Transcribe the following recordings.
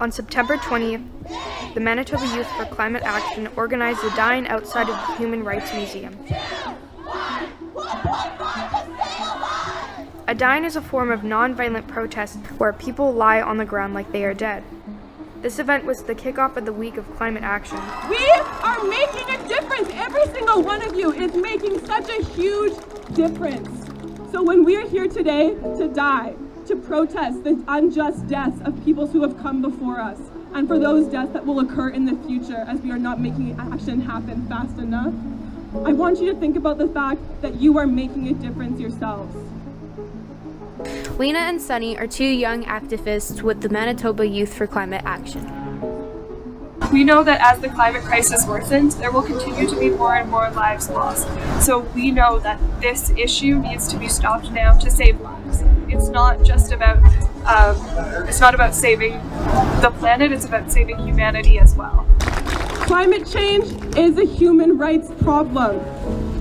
On September 20th, the Manitoba Youth for Climate Action organized a dine outside of the Human Rights Museum. A dine is a form of non-violent protest where people lie on the ground like they are dead. This event was the kickoff of the week of climate action. We are making a difference. Every single one of you is making such a huge difference. So when we are here today to die, to protest the unjust deaths of people who have come before us, and for those deaths that will occur in the future as we are not making action happen fast enough, I want you to think about the fact that you are making a difference yourselves. Lena and Sunny are two young activists with the Manitoba Youth for Climate Action. We know that as the climate crisis worsens, there will continue to be more and more lives lost. So we know that this issue needs to be stopped now to save lives. It's not just about saving the planet, it's about saving humanity as well. Climate change is a human rights problem.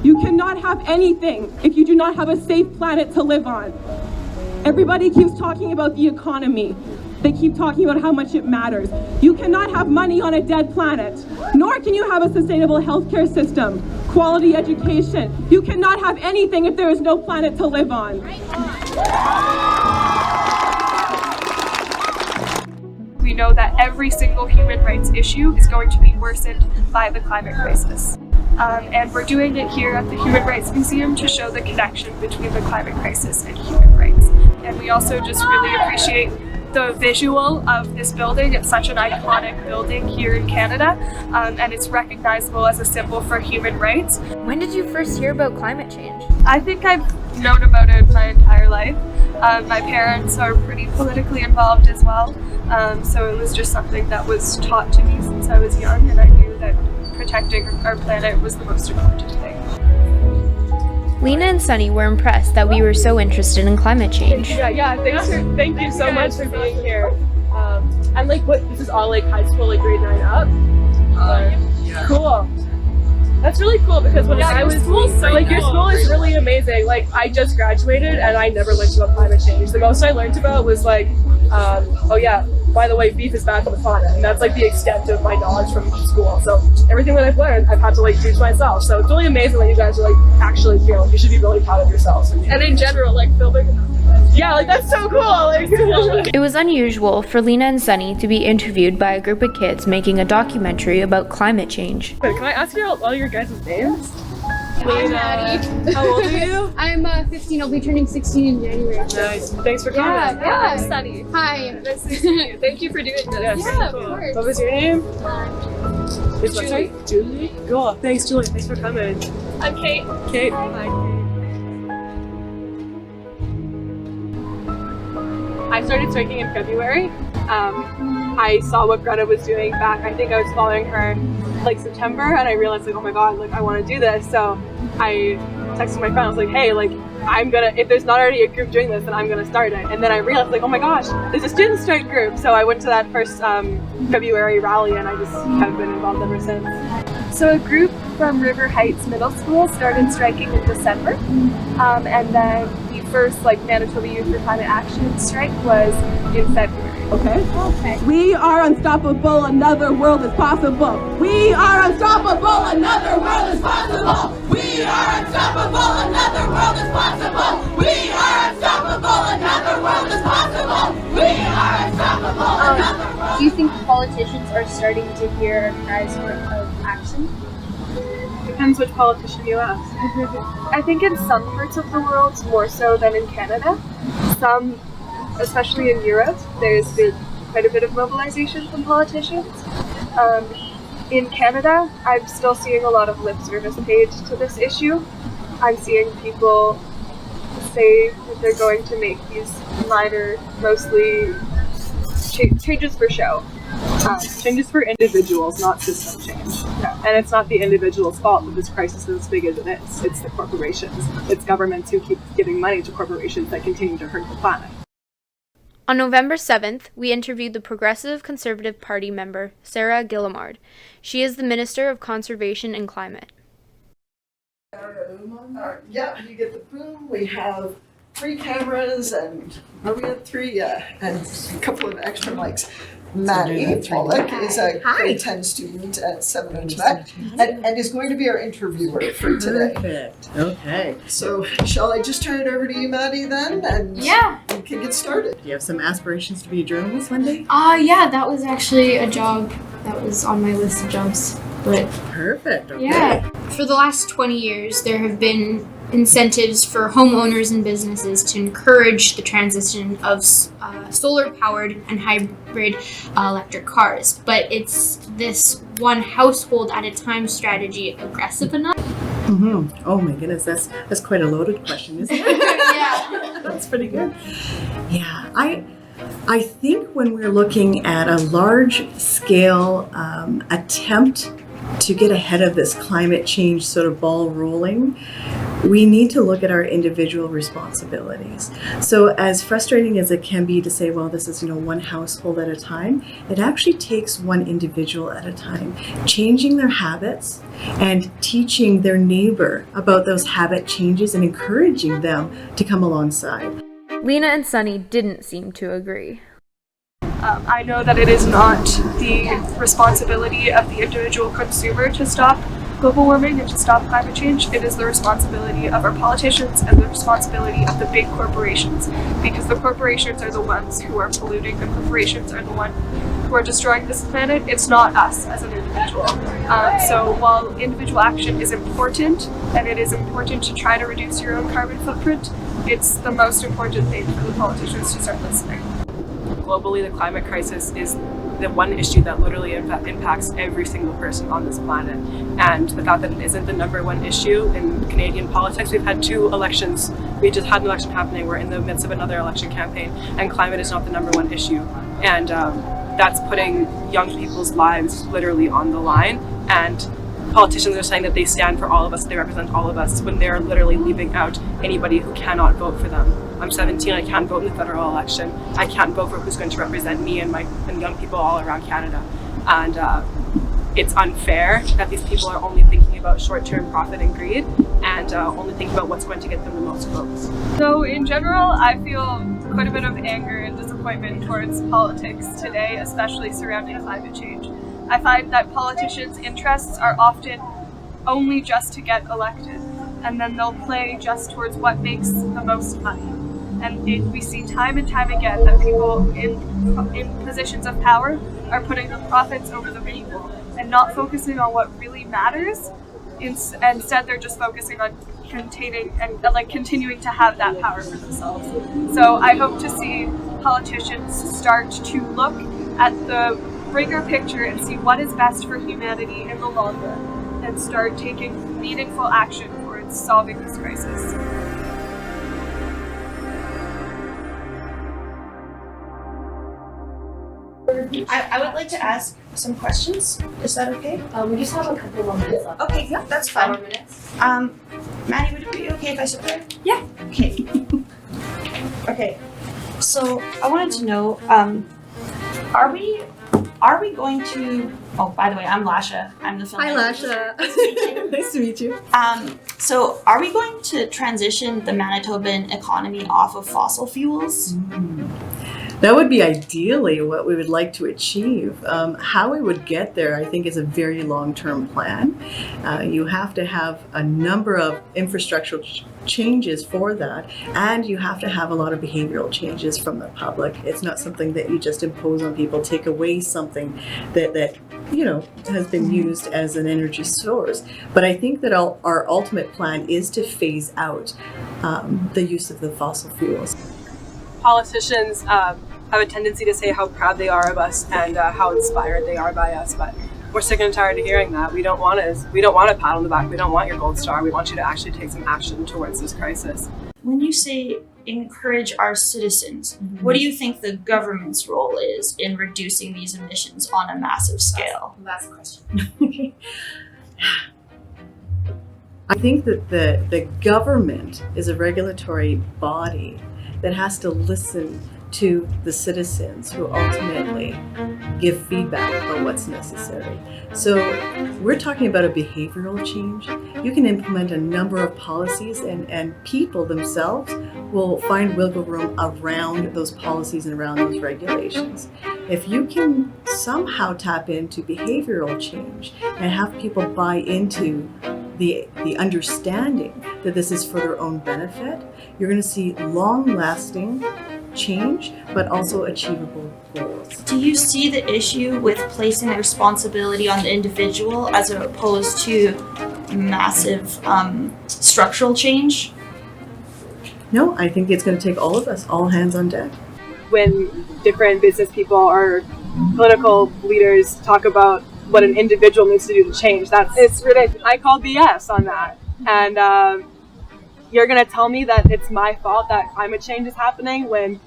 You cannot have anything if you do not have a safe planet to live on. Everybody keeps talking about the economy. They keep talking about how much it matters. You cannot have money on a dead planet, nor can you have a sustainable healthcare system, quality education. You cannot have anything if there is no planet to live on. We know that every single human rights issue is going to be worsened by the climate crisis. And we're doing it here at the Human Rights Museum to show the connection between the climate crisis and human rights. And we also just really appreciate the visual of this building. It's such an iconic building here in Canada, and it's recognizable as a symbol for human rights. When did you first hear about climate change? I think I've known about it my entire life. My parents are pretty politically involved as well, so it was just something that was taught to me since I was young, and I knew that protecting our planet was the most important thing. Lena and Sunny were impressed that we were so interested in climate change. Thank you so much for being here. And this is all high school, grade 9 up? Yeah. Cool. That's really cool because when I was, your school is really amazing. I just graduated and I never learned about climate change. The most I learned about was by the way, beef is bad for the planet, and that's the extent of my knowledge from school. So everything that I've learned, I've had to teach myself. So it's really amazing that you guys are actually here. You should be really proud of yourselves. And in general, filming. Yeah, that's so cool. It was unusual for Lena and Sunny to be interviewed by a group of kids making a documentary about climate change. Can I ask you all your guys' names? I'm Maddie. How old are you? I'm 15. I'll be turning 16 in January. Nice. Thanks for coming. I'm Sunny. Hi. Nice to see you. Thank you for doing this. Yeah, of course. What was your name? Julie. Julie? Cool. Thanks, Julie. Thanks for coming. I'm Kate. Kate. Hi. I started striking in February. I saw what Greta was doing back. I think I was following her September, and I realized oh my god, I want to do this. So I texted my friend. I was like, hey, I'm gonna, if there's not already a group doing this, then I'm gonna start it. And then I realized oh my gosh, there's a student strike group. So I went to that first February rally, and I just have been involved ever since. So a group from River Heights Middle School started striking in December, and then the first Manitoba Youth for Climate Action strike was in February. Okay. We are unstoppable, another world is possible. We are unstoppable, another world is possible. We are unstoppable, another world is possible. We are unstoppable, another world is possible. We are unstoppable, another world. Do you think politicians are starting to hear cries of action? Depends which politician you ask. I think in some parts of the world, more so than in Canada. Some, especially in Europe, there's been quite a bit of mobilization from politicians. In Canada, I'm still seeing a lot of lip service paid to this issue. I'm seeing people say that they're going to make these minor, mostly changes for show. Changes for individuals, not system change. Yeah. And it's not the individual's fault that this crisis is as big as it is. It's the corporations. It's governments who keep giving money to corporations that continue to hurt the planet. On November 7th, we interviewed the Progressive Conservative Party member, Sarah Gillimard. She is the Minister of Conservation and Climate. Yeah, you get the boom. We have 3 cameras and we had 3 and a couple of extra mics. Maddie Pollock is a grade 10 student at 7 Winnipeg and is going to be our interviewer for today. Perfect. Okay. So shall I just turn it over to you, Maddie, then? And Yeah. we can get started. Do you have some aspirations to be a journalist one day? Yeah, that was actually a job that was on my list of jobs. But Perfect. Okay. yeah. For the last 20 years, there have been incentives for homeowners and businesses to encourage the transition of solar-powered and hybrid electric cars. But it's this one household at a time strategy aggressive enough? Mm-hmm. Oh my goodness, that's quite a loaded question, isn't it? Yeah. That's pretty good. Yeah, I think when we're looking at a large-scale attempt to get ahead of this climate change sort of ball rolling, we need to look at our individual responsibilities. So as frustrating as it can be to say, well, this is, one household at a time, it actually takes one individual at a time, changing their habits and teaching their neighbor about those habit changes and encouraging them to come alongside. Lena and Sunny didn't seem to agree. I know that it is not the responsibility of the individual consumer to stop global warming and to stop climate change. It is the responsibility of our politicians and the responsibility of the big corporations, because the corporations are the ones who are polluting. The corporations are the ones who are destroying this planet. It's not us as an individual. So while individual action is important, and it is important to try to reduce your own carbon footprint, it's the most important thing for the politicians to start listening. Globally, the climate crisis is the one issue that literally impacts every single person on this planet. And the fact that it isn't the number one issue in Canadian politics, we've had 2 elections. We just had an election happening. We're in the midst of another election campaign, and climate is not the number one issue. And that's putting young people's lives literally on the line. And politicians are saying that they stand for all of us, they represent all of us, when they're literally leaving out anybody who cannot vote for them. I'm 17, I can't vote in the federal election. I can't vote for who's going to represent me and young people all around Canada. And it's unfair that these people are only thinking about short-term profit and greed and only thinking about what's going to get them the most votes. So in general, I feel quite a bit of anger and disappointment towards politics today, especially surrounding climate change. I find that politicians' interests are often only just to get elected, and then they'll play just towards what makes the most money. And we see time and time again that people in positions of power are putting the profits over the people and not focusing on what really matters. Instead, they're just focusing on containing and continuing to have that power for themselves. So I hope to see politicians start to look at the bigger picture and see what is best for humanity in the long run and start taking meaningful action towards solving this crisis. I would like to ask some questions. Is that okay? We just have a couple more minutes left. Okay, yeah, that's fine. 4 minutes. Maddie, would it be okay if I sit there? Yeah. Okay. Okay. So I wanted to know, are we going to? Oh, by the way, I'm Lasha. I'm the film. Hi, Lasha. Nice to meet you. So are we going to transition the Manitoban economy off of fossil fuels? That would be ideally what we would like to achieve. How we would get there, I think, is a very long-term plan. You have to have a number of infrastructural changes for that, and you have to have a lot of behavioral changes from the public. It's not something that you just impose on people, take away something that has been used as an energy source. But I think that our ultimate plan is to phase out the use of the fossil fuels. Politicians have a tendency to say how proud they are of us and how inspired they are by us, but we're sick and tired of hearing that. We don't want a pat on the back. We don't want your gold star. We want you to actually take some action towards this crisis. When you say encourage our citizens, what do you think the government's role is in reducing these emissions on a massive scale? Last question. I think that the government is a regulatory body that has to listen to the citizens who ultimately give feedback about what's necessary. So we're talking about a behavioral change. You can implement a number of policies and people themselves will find wiggle room around those policies and around those regulations. If you can somehow tap into behavioral change and have people buy into the understanding that this is for their own benefit, you're going to see long-lasting change, but also achievable goals. Do you see the issue with placing the responsibility on the individual as opposed to massive structural change? No, I think it's going to take all of us, all hands on deck. When different business people or political leaders talk about what an individual needs to do to change, it's ridiculous. I call BS on that. And you're going to tell me that it's my fault that climate change is happening when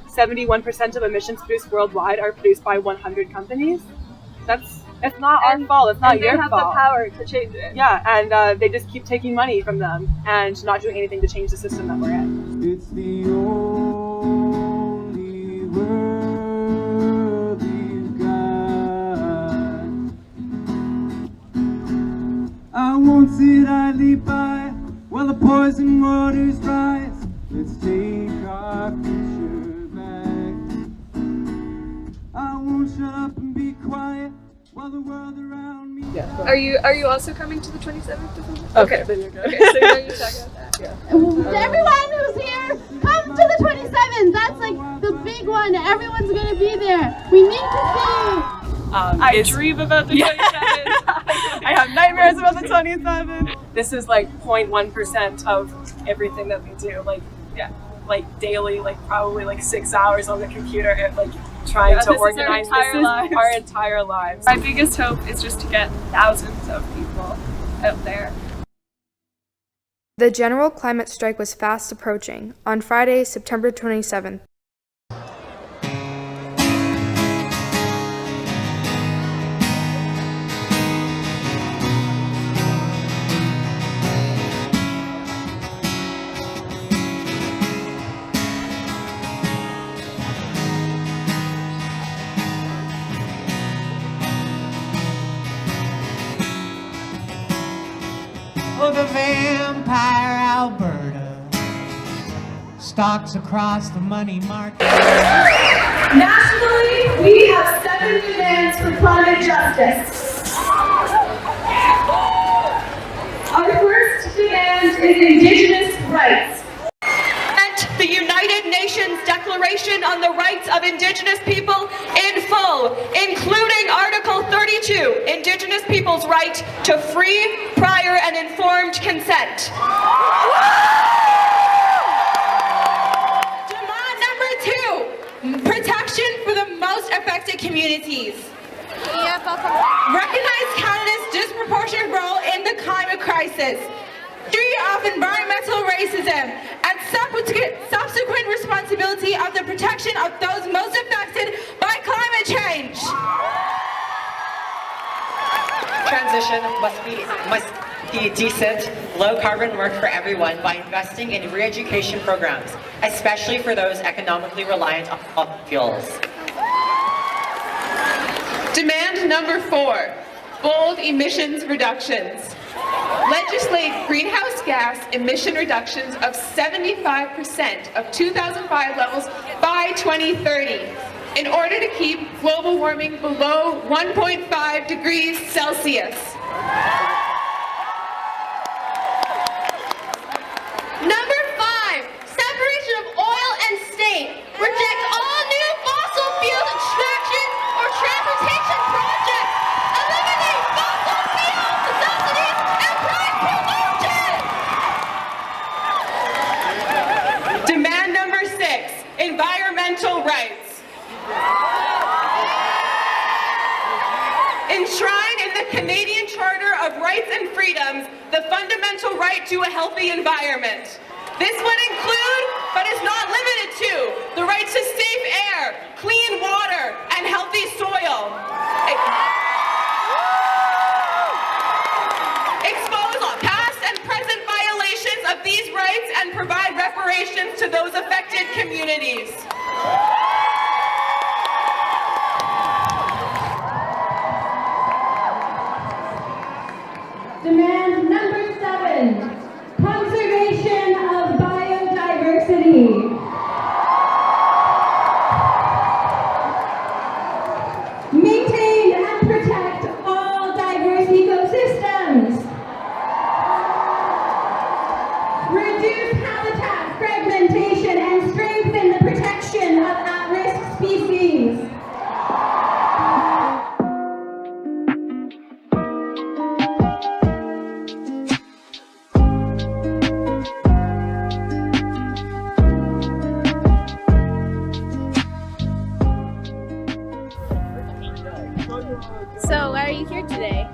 71% of emissions produced worldwide are produced by 100 companies? It's not our fault. It's not your fault. They have the power to change it. Yeah, and they just keep taking money from them and not doing anything to change the system that we're in. It's the only world we've got. I won't sit idly by while the poison waters rise. Let's take our future back. I won't shut up and be quiet while the world around me. Yeah. Are you also coming to the 27th of November? Okay, then you're good. Okay, so now you're talking about that. Yeah. Everyone who's here, come to the 27th. That's like the big one. Everyone's gonna be there. We need to see. I dream about the 27th. I have nightmares about the 27th. This is like 0.1% of everything that we do. Like daily, like probably like 6 hours on the computer, like trying to organize. This is our entire lives. My biggest hope is just to get thousands of people out there. The general climate strike was fast approaching. On Friday, September 27th, Oh, the vampire Alberta stalks across the money market. Nationally, we have 7 demands for climate justice. Our first demand is Indigenous rights. The United Nations Declaration on the Rights of Indigenous People in full, including Article 32, Indigenous people's right to free, prior, and informed consent. Demand number 2, protection for the most affected communities. Recognize Canada's disproportionate role in the climate crisis. 3 of environmental racism and subsequent responsibility of the protection of those most affected by climate change. Transition must be decent, low-carbon work for everyone by investing in re-education programs, especially for those economically reliant on fossil fuels. Demand number 4, bold emissions reductions. Legislate greenhouse gas emission reductions of 75% of 2005 levels by 2030 in order to keep global warming below 1.5 degrees Celsius. Number 5, separation of oil and state. Reject all new fossil fuel extraction or transportation projects. Eliminate fossil fuel subsidies and price promotion. Demand number 6, environmental rights. Enshrined in the Canadian Charter of Rights and Freedoms, the fundamental right to a healthy environment. This would include, but is not limited to, the right to safe air, clean water, and healthy soil. Expose all past and present violations of these rights and provide reparations to those affected communities. So, why are you here today?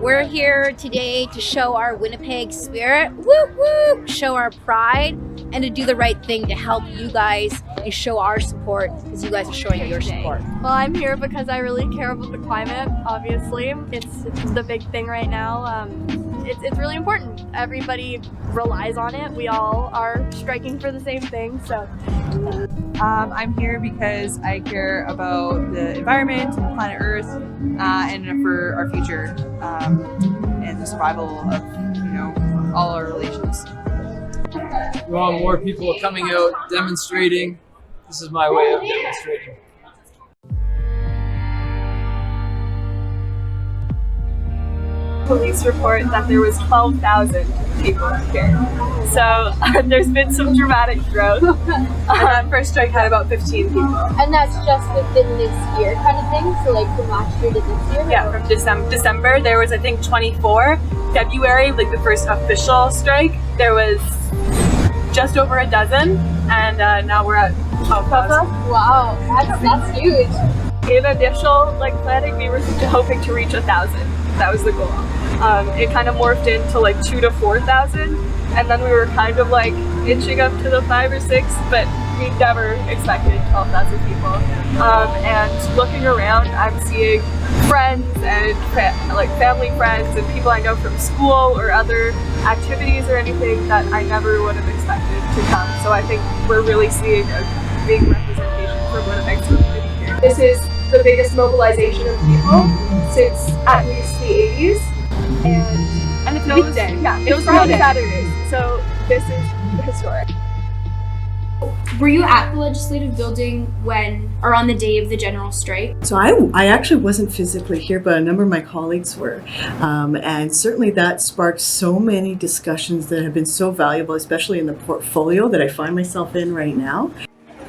We're here today to show our Winnipeg spirit, woo woo, show our pride, and to do the right thing to help you guys and show our support because you guys are showing your support. Well, I'm here because I really care about the climate, obviously. It's the big thing right now. It's really important. Everybody relies on it. We all are striking for the same thing, so. I'm here because I care about the environment, planet Earth, and for our future, and the survival of, all our relations. We want more people coming out, demonstrating. This is my way of demonstrating. Police report that there was 12,000 people here. So there's been some dramatic growth. And that first strike had about 15 people. And that's just within this year kind of thing? So like from last year to this year? Yeah, from December there was I think 24. February, like the first official strike, there was just over a dozen. And now we're at 12,000. Wow, that's huge. In initial planning, we were hoping to reach 1,000. That was the goal. It kind of morphed into 2,000 to 4,000, and then we were kind of inching up to the 5 or 6, but we never expected 12,000 people. And looking around, I'm seeing friends and family friends and people I know from school or other activities or anything that I never would have expected to come. So I think we're really seeing a big representation for Winnipeg's community here. This is the biggest mobilization of people since at least the 80s, and it's a weekday. Yeah, it's Friday, Saturdays. So this is historic. Were you at the legislative building on the day of the general strike? So I actually wasn't physically here, but a number of my colleagues were. And certainly that sparked so many discussions that have been so valuable, especially in the portfolio that I find myself in right now.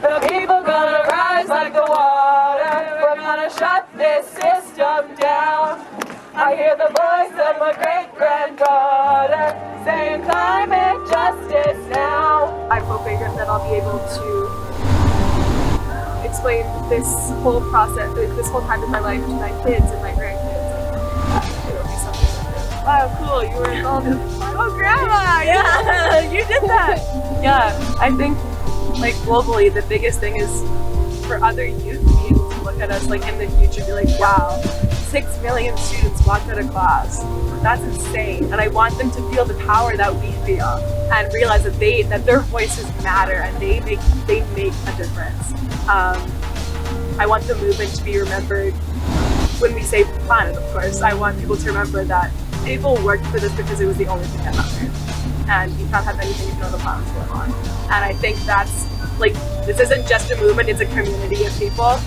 The people gonna rise like the water. We're gonna shut this system down. I hear the voice of my great-granddaughter saying climate justice now. I'm hoping that I'll be able to explain this whole process, this whole time of my life to my kids and my grandkids. It'll be something like, wow, cool, you were involved in oh, Grandma, yeah, you did that. Yeah, I think globally, the biggest thing is for other youth to be able to look at us in the future and be like, wow, 6 million students walked out of class. That's insane. And I want them to feel the power that we feel and realize that their voices matter and they make a difference. I want the movement to be remembered when we save the planet, of course. I want people to remember that people worked for this because it was the only thing that mattered. And you can't have anything if you know the planet's going on. And I think that's this isn't just a movement, it's a community of people.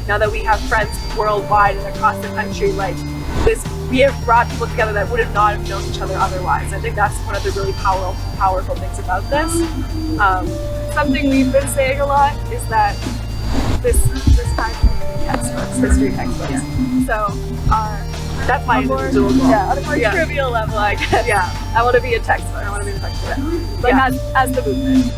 Now that we have friends worldwide and across the country, we have brought people together that would have not have known each other otherwise. I think that's one of the really powerful things about this. Something we've been saying a lot is that this time textbooks, history textbooks. Yeah. So that's my individual goal. Yeah, on a more trivial level, I guess. Yeah, I want to be a textbook. I want to be a textbook. As the movement.